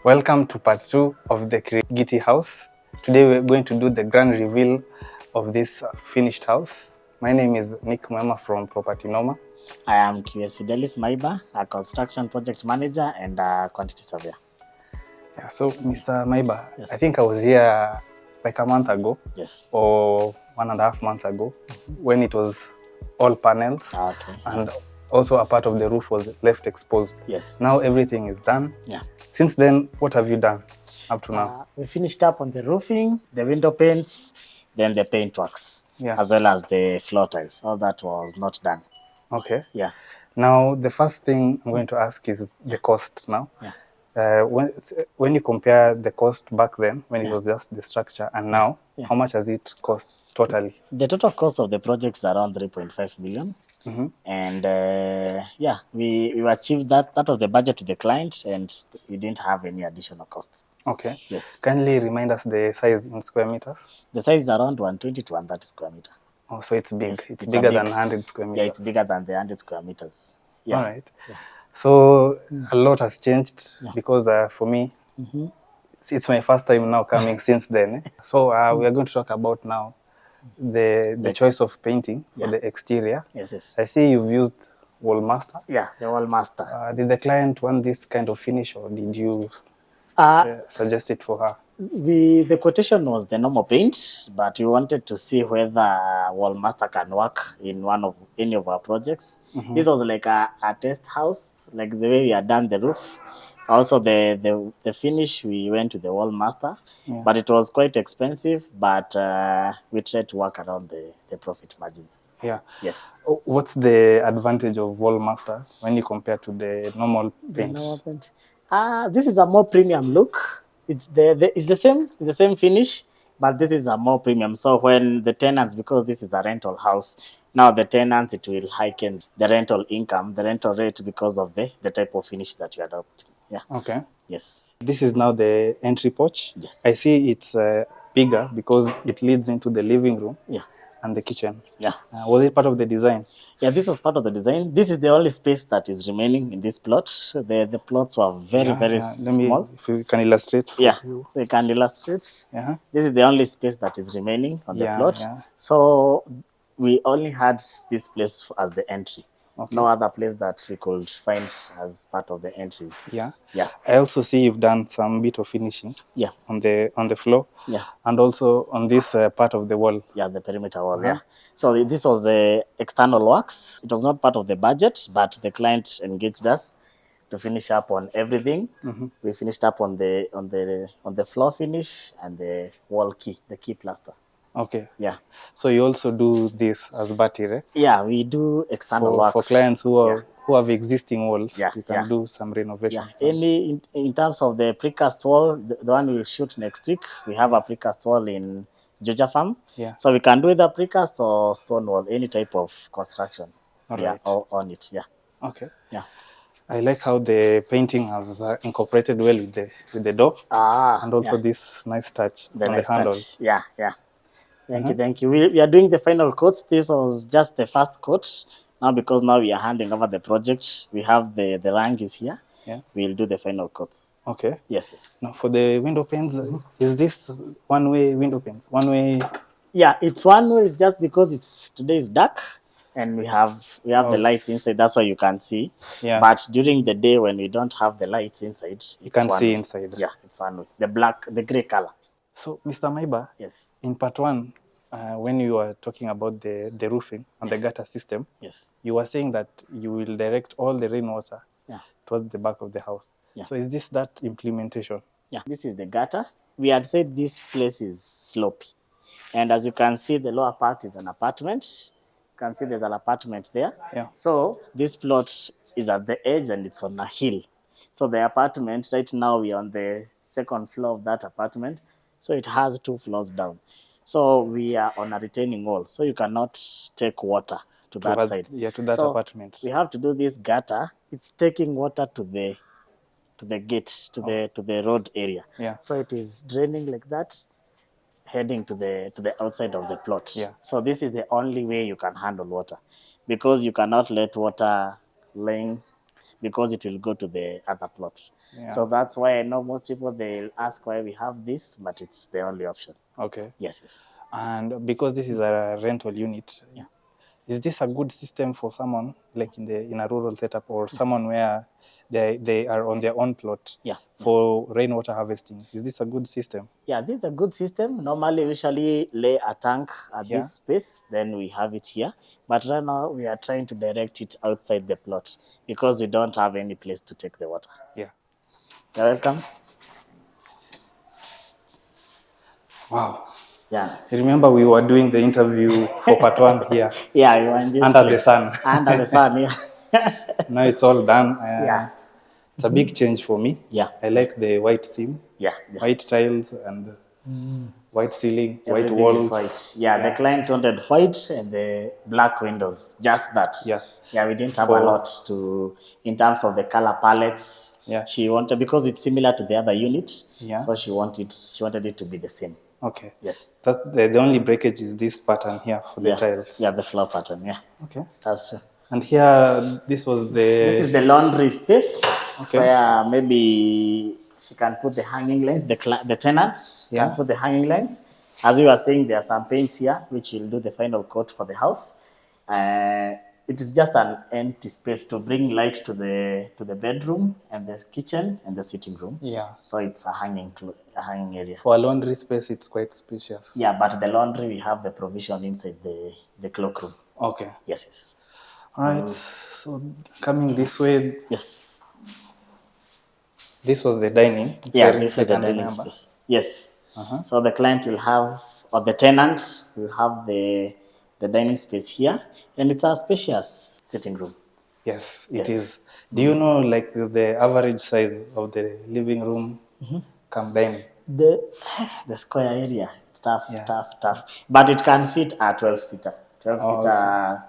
Welcome to part 2 of the Kirigiti house. Today we're going to do the grand reveal of this finished house. My name is Muema from Property Noma. I am Fidelis Maiba, a construction project manager and a quantity surveyor. Yeah, so Mr. Maiba, Yes. I think I was here like a month ago. Yes. Or 1.5 months ago when it was all panels. Okay. And also a part of the roof was left exposed. Yes. Now everything is done. Yeah. Since then, what have you done up to now? We finished up on the roofing, the window paints, then the paint works, as well as the floor tiles. All that was not done. Okay. Yeah. Now, the first thing I'm going to ask is the cost now. Yeah. When you compare the cost back then, when it was just the structure, and now, how much has it cost totally? The total cost of the project is around 3.5 million. And we achieved that. That was the budget to the client, and we didn't have any additional costs. Okay. Yes. Kindly remind us the size in square meters. The size is around 120 to 130 square meter. Oh, so it's big. Yes, it's bigger than 100 square meters. Yeah, it's bigger than the 100 square meters. Yeah. All right. Yeah. So a lot has changed because for me, it's my first time now coming since then. So we are going to talk about now the choice of painting for the exterior. Yes, yes. I see you've used Wallmaster. Yeah, the Wallmaster. Did the client want this kind of finish, or did you suggest it for her? The quotation was the normal paint, but we wanted to see whether Wallmaster can work in any of our projects. This was like a test house, like the way we had done the roof. Also, the finish, we went to the Wallmaster, but it was quite expensive, but we tried to work around the profit margins. Yeah. Yes. What's the advantage of Wallmaster when you compare to the normal paint? The normal paint. This is a more premium look. It's the same finish, but this is a more premium. So when the tenants, because this is a rental house, now the tenants, it will heighten the rental income, the rental rate, because of the type of finish that you adopt. Yeah. Okay. Yes. This is now the entry porch. Yes. I see it's bigger because it leads into the living room. Yeah. And the kitchen. Yeah. Was it part of the design? Yeah, this was part of the design. This is the only space that is remaining in this plot. The plots were very small. If you can illustrate for you. They can illustrate. This is the only space that is remaining on the plot. So we only had this place as the entry. Okay. No other place that we could find as part of the entries. Yeah. Yeah. I also see you've done some bit of finishing. Yeah. On the floor. Yeah. And also on this part of the wall. Yeah, the perimeter wall. Yeah. So this was the external works. It was not part of the budget, but the client engaged us to finish up on everything. We finished up on the floor finish and the wall key, the key plaster. Okay. Yeah. So you also do this as Batir, eh? Yeah, we do external works. For clients who have existing walls, you can do some renovation. Yeah. In terms of the precast wall, the one we'll shoot next week, we have a precast wall in Georgia Farm. Yeah. So we can do either precast or stone wall, any type of construction. Right. On it. Yeah. Okay. Yeah. I like how the painting has incorporated well with the door. And also this nice touch on the handle. Yeah. Thank you. We are doing the final coats. This was just the first coat. Now, because now we are handing over the project, we have the rank is here. Yeah. We'll do the final coats. Okay. Yes. Now, for the window panes, is this one-way window panes? One-way? Yeah, it's one way. It's just because today is dark, and we have the lights inside. That's why you can see. Yeah. But during the day, when we don't have the lights inside, you can see inside. Yeah, it's one way. The gray color. So, Mr. Maiba, yes. In part one, when you were talking about the roofing and the gutter system, yes, you were saying that you will direct all the rainwater towards the back of the house. Yeah. So is this that implementation? Yeah, this is the gutter. We had said this place is slopey. And as you can see, the lower part is an apartment. You can see there's an apartment there. Yeah. So this plot is at the edge and it's on a hill. So the apartment, right now we are on the second floor of that apartment. So it has 2 floors down. So we are on a retaining wall. So you cannot take water to that side. Yeah, to that apartment. We have to do this gutter. It's taking water to the gate, to the road area. Yeah. So it is draining like that, heading to the outside of the plot. Yeah. So this is the only way you can handle water, because you cannot let water laying because it will go to the other plot. Yeah. So that's why I know most people, they'll ask why we have this, but it's the only option. Okay. Yes, yes. And because this is a rental unit, Yeah. is this a good system for someone like in a rural setup or someone where they are on their own plot for rainwater harvesting? Is this a good system? Yeah, this is a good system. Normally, we usually lay a tank at this space, then we have it here. But right now, we are trying to direct it outside the plot because we don't have any place to take the water. Yeah. You're welcome. Wow. Yeah. Remember we were doing the interview for part 1 here. Yeah, you are in this under place. the sun. Under the sun, yeah. Now it's all done. Yeah. It's a big change for me. Yeah. I like the white theme. Yeah. White tiles and white ceiling, Everything white walls. is white. Yeah, the client wanted white and the black windows. Just that. Yeah. Yeah, we didn't have a lot to in terms of the color palettes. Yeah. She wanted, because it's similar to the other unit. Yeah. So she wanted it to be the same. Okay. Yes. That's the only breakage is this pattern here for the tiles. Yeah, the floor pattern. Yeah. Okay. That's true. And here, this is the laundry space. Okay. Where maybe she can put the hanging lines. The tenant can put the hanging lines. As you were saying, there are some paints here which will do the final coat for the house. It is just an empty space to bring light to the bedroom and the kitchen and the sitting room. Yeah. So it's a hanging area. For a laundry space, it's quite spacious. Yeah, but the laundry, we have the provision inside the cloak room. Okay. Yes, yes. All right. So coming this way. Yes. This was the dining. Yeah, this is the dining space. Yes. So the client will have, or the tenant will have the dining space here, and it's a spacious sitting room. Yes, it is. Do you know like the average size of the living room come dining? The square area, it's tough. But it can fit a 12-seater. 12-seater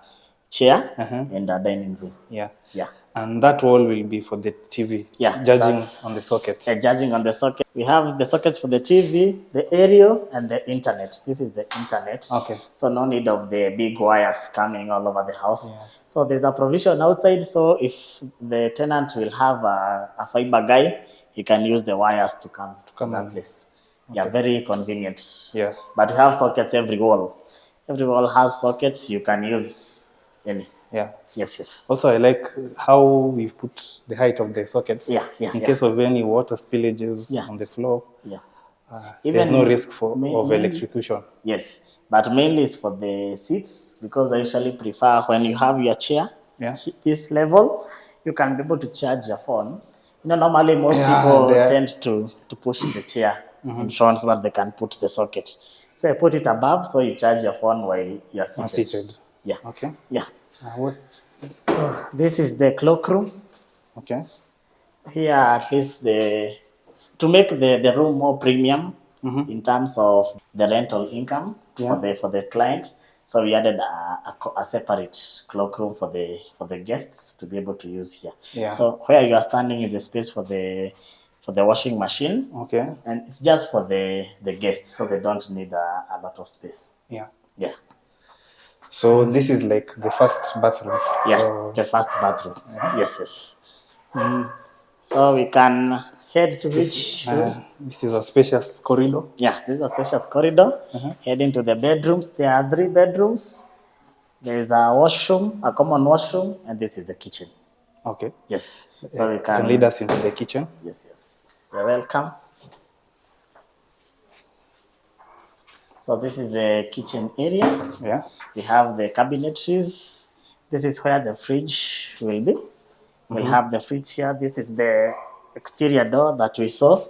chair and a dining room. Yeah. Yeah. And that wall will be for the TV. Yeah. Judging on the sockets. Judging on the socket. We have the sockets for the TV, the aerial, and the internet. This is the internet. Okay. So no need of the big wires coming all over the house. Yeah. So there's a provision outside. So if the tenant will have a fiber guy, he can use the wires to come to that place. Okay. Yeah, very convenient. Yeah. But we have sockets every wall. Every wall has sockets. You can use any. Yeah. Yes, yes. Also, I like how we've put the height of the sockets. Yeah, in case of any water spillages on the floor. Yeah. There's no risk of electrocution. Yes, but mainly it's for the seats, because I usually prefer when you have your chair, this level, you can be able to charge your phone. You know, normally most people tend to push the chair in front so that they can put the socket. So I put it above, so you charge your phone while you're seated. Yeah. Okay. Yeah. What? So this is the cloak room. Okay. Here, at least to make the room more premium in terms of the rental income for the clients. So we added a separate cloak room for the guests to be able to use here. Yeah. So where you are standing is the space for the washing machine. Okay. And it's just for the guests, so they don't need a lot of space. Yeah. Yeah. So this is like the first bathroom. Yeah, the first bathroom. Yes, yes. So we can head to which room? This is a spacious corridor. Yeah, this is a spacious corridor. Head into the bedrooms. There are 3 bedrooms. There is a washroom, a common washroom, and this is the kitchen. Okay. Yes. So we can lead us into the kitchen. Yes, yes. You're welcome. So this is the kitchen area. Yeah. We have the cabinetries. This is where the fridge will be. We'll have the fridge here. This is the exterior door that we saw.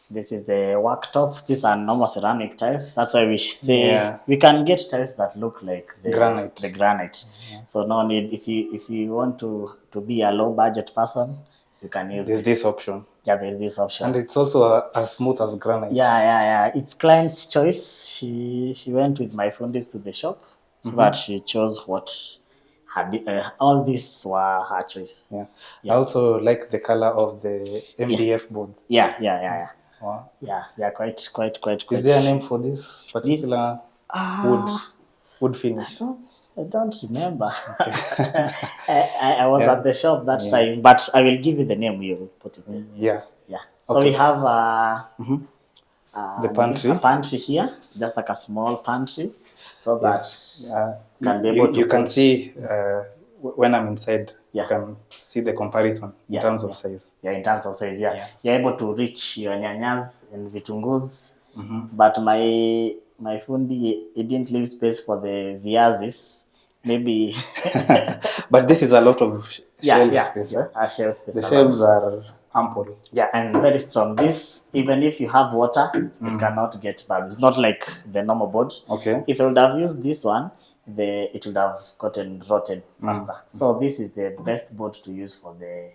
This is the worktop. These are normal ceramic tiles. That's why we say we can get tiles that look like the granite. So no need, if you want to be a low budget person, you can use this option. Yeah, there's this option. And it's also as smooth as granite. Yeah. It's client's choice. She went with my fundis to the shop, so that she chose what all these were her choice. Yeah. I also like the color of the MDF boards. Yeah. Wow. Yeah, they are quite. Is there a name for this particular wood? wood finish? I don't remember. I was Yeah. at the shop that time, but I will give you the name. You will put it there. Yeah. Yeah. So we have The pantry. a pantry here, just like a small pantry, so that can be you, able to you can put- see when I'm inside, Yeah. you can see the comparison in terms of size. Yeah, in terms of size, yeah. You're able to reach your nyanyas and vitungus, but my fundi, it didn't leave space for the viazis. Maybe. But this is a lot of shelf space. A shelf space. The shelves are ample. Yeah, and very strong. This, even if you have water, it cannot get bad. It's not like the normal board. Okay. If you would have used this one, it would have gotten rotten faster. So this is the best board to use for the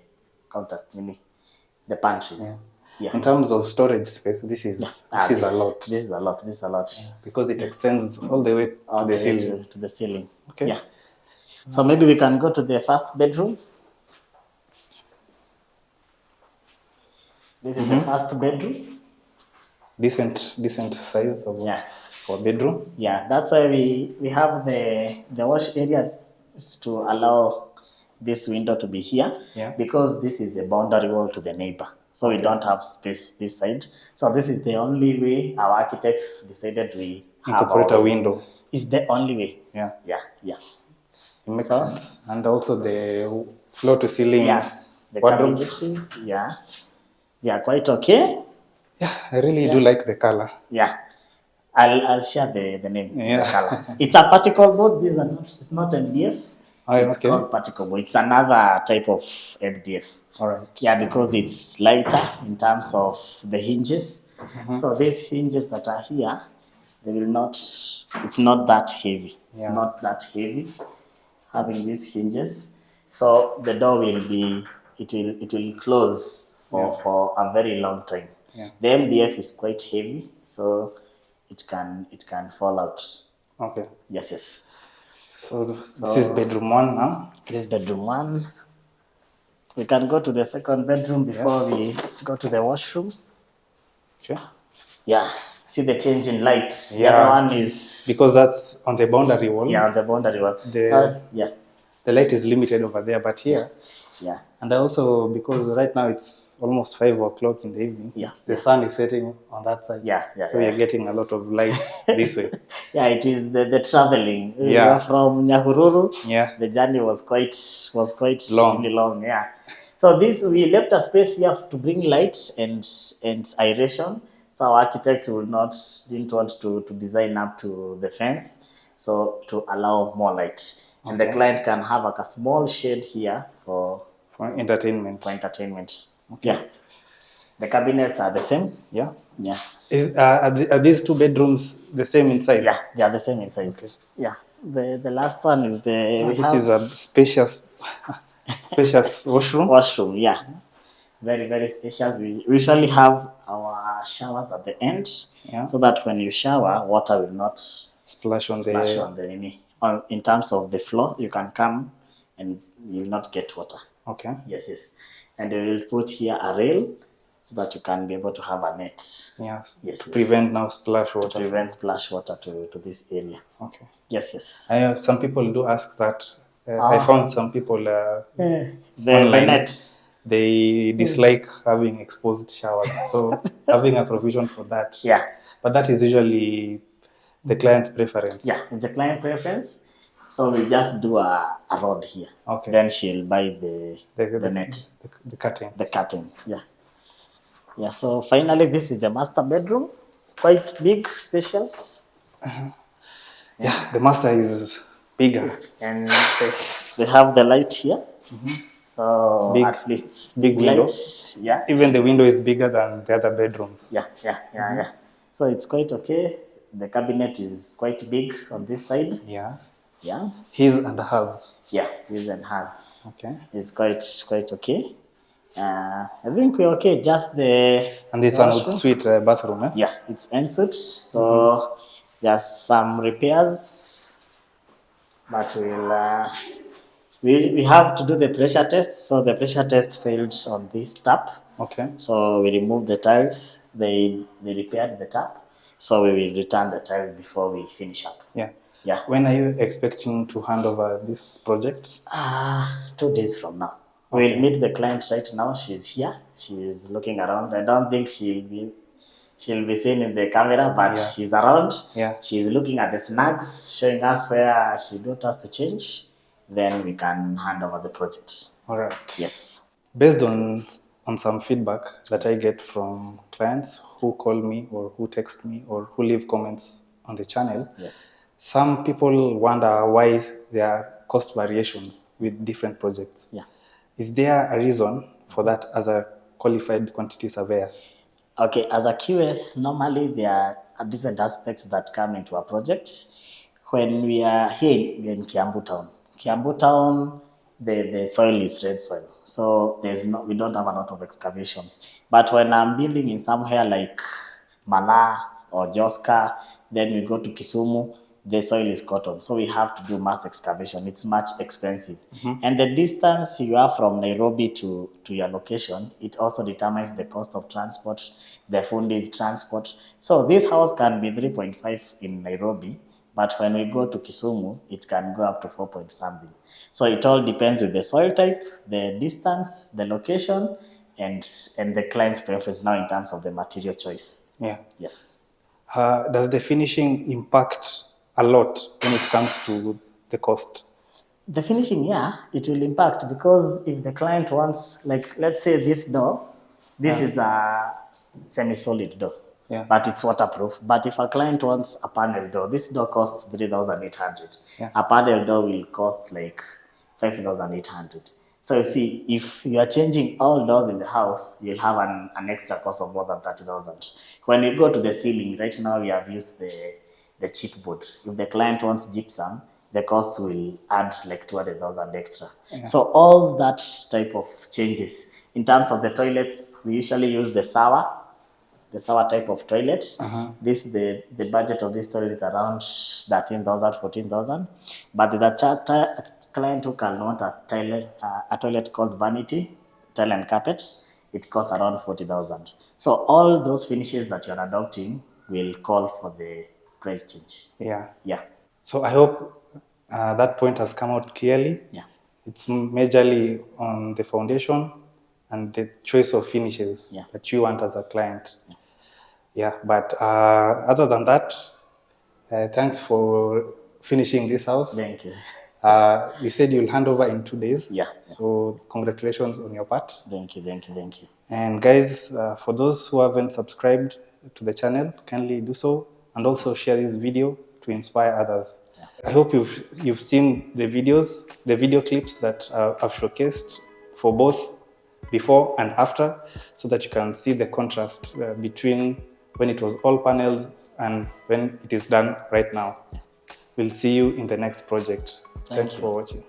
counter, the pantries. Yeah. In terms of storage space, this is a lot. This is a lot. This is a lot. Because it extends all the way to the ceiling. To the ceiling. Okay. Yeah. So maybe we can go to the first bedroom. This is the first bedroom. Decent size of for bedroom. Yeah, that's why we have the wash area is to allow this window to be here. Yeah. Because this is the boundary wall to the neighbor. So we don't have space this side. So this is the only way our architects decided we incorporate a window. It's the only way. Yeah. Yeah. It makes sense. And also the floor to ceiling the wardrobes. cabinets, yeah, quite okay. Yeah, I really do like the color. Yeah. I'll share the name, Yeah. the color. It's a particle board. These are not. It's not MDF. It's okay. called particle board. It's another type of MDF. All right. Yeah, because it's lighter in terms of the hinges. So these hinges that are here, they will not. It's not that heavy. It's not that heavy. Having these hinges, so the door will be. It will close for a very long time. Yeah. The MDF is quite heavy, so it can fall out. Okay. Yes. So this is bedroom 1 now. This is bedroom 1. We can go to the second bedroom before we go to the washroom. Okay. Yeah. See the change in light. Yeah. The other one is because that's on the boundary wall. Yeah, on the boundary wall. The light is limited over there, but here. Yeah. And also because right now it's almost 5 o'clock in the evening. Yeah. The sun is setting on that side. Yeah. So you're getting a lot of light this way. Yeah, it is the traveling. Yeah. From Nyahururu. Yeah. The journey was quite long. really long. Yeah. So we left a space here to bring light and aeration. So our architect didn't want to design up to the fence, so to allow more light. And the client can have like a small shade here for entertainment. Okay. Yeah. The cabinets are the same. Yeah. Are these 2 bedrooms the same in size? Yeah, they are the same in size. Okay. Yeah. The last one is this is a spacious washroom. Washroom, yeah. Very, very spacious. We usually have our showers at the end, so that when you shower, water will not splash on the in terms of the floor. You can come and you'll not get water. Okay. Yes. And we will put here a rail so that you can be able to have a net. Yes. To prevent splash water. To prevent splash water to this area. Okay. Yes. Some people do ask that. I found some people the net. They dislike having exposed showers, so having a provision for that. Yeah. But that is usually the client's preference. Yeah, it's the client preference. So we just do a rod here. Okay. Then she'll buy the net. The curtain. The curtain, yeah. Yeah, so finally this is the master bedroom. It's quite big, spacious. Yeah, the master is bigger. And they have the light here. So at least big window. Yeah. Even the window is bigger than the other bedrooms. Yeah. So it's quite okay. The cabinet is quite big on this side. Yeah. His and hers. Yeah, his and hers. Okay. It's quite okay. I think we're okay. Just and it's an ensuite bathroom. Eh? Yeah, it's ensuite. So just some repairs, but we have to do the pressure test. So the pressure test failed on this tap. Okay. So we removed the tiles. They repaired the tap. So we will return the tile before we finish up. Yeah. Yeah. When are you expecting to hand over this project? 2 days from now. Okay. We'll meet the client right now. She's here. She's looking around. I don't think she'll be seen in the camera, but Yeah. she's around. Yeah. She's looking at the snags, showing us where she wants us to change. Then we can hand over the project. All right. Yes. Based on some feedback that I get from clients who call me or who text me or who leave comments on the channel, Yes. some people wonder why there are cost variations with different projects. Yeah. Is there a reason for that as a qualified quantity surveyor? Okay, as a QS, normally there are different aspects that come into a project. When we are here, we're in Kiambu town. Kiambu town, the soil is red soil, so we don't have a lot of excavations. But when I'm building in somewhere like Mala or Joska, then we go to Kisumu, the soil is cotton, so we have to do mass excavation. It's much expensive. And the distance you are from Nairobi to your location, it also determines the cost of transport, the fund's transport. So this house can be 3.5 in Nairobi, but when we go to Kisumu, it can go up to 4 point something. So it all depends with the soil type, the distance, the location, and the client's preference now in terms of the material choice. Yeah. Yes. Does the finishing impact a lot when it comes to the cost? The finishing, yeah, it will impact, because if the client wants, like, let's say this door, this is a semi-solid door, Yeah. but it's waterproof. But if a client wants a panel door, this door costs 3,800. Yeah. A panel door will cost like 5,800. So you see, if you are changing all doors in the house, you'll have an extra cost of more than 30,000. When you go to the ceiling, right now we have used the chipboard. If the client wants gypsum, the cost will add like 200,000 extra. Yeah. So all that type of changes. In terms of the toilets, we usually use the shower type of toilet. This the budget of this toilet is around 13,000, 14,000. But there's a client who can want a toilet called vanity, tile and carpet. It costs around 40,000. So all those finishes that you're adopting will call for the price change. Yeah. Yeah. So I hope that point has come out clearly. Yeah. It's majorly on the foundation and the choice of finishes that you want as a client. Yeah, but other than that, thanks for finishing this house. Thank you. You said you'll hand over in 2 days. Yeah. So congratulations on your part. Thank you. And guys, for those who haven't subscribed to the channel, kindly do so, and also share this video to inspire others. Yeah. I hope you've seen the video clips that I've showcased for both before and after, so that you can see the contrast between when it was all panels and when it is done right now. We'll see you in the next project. Thanks for watching.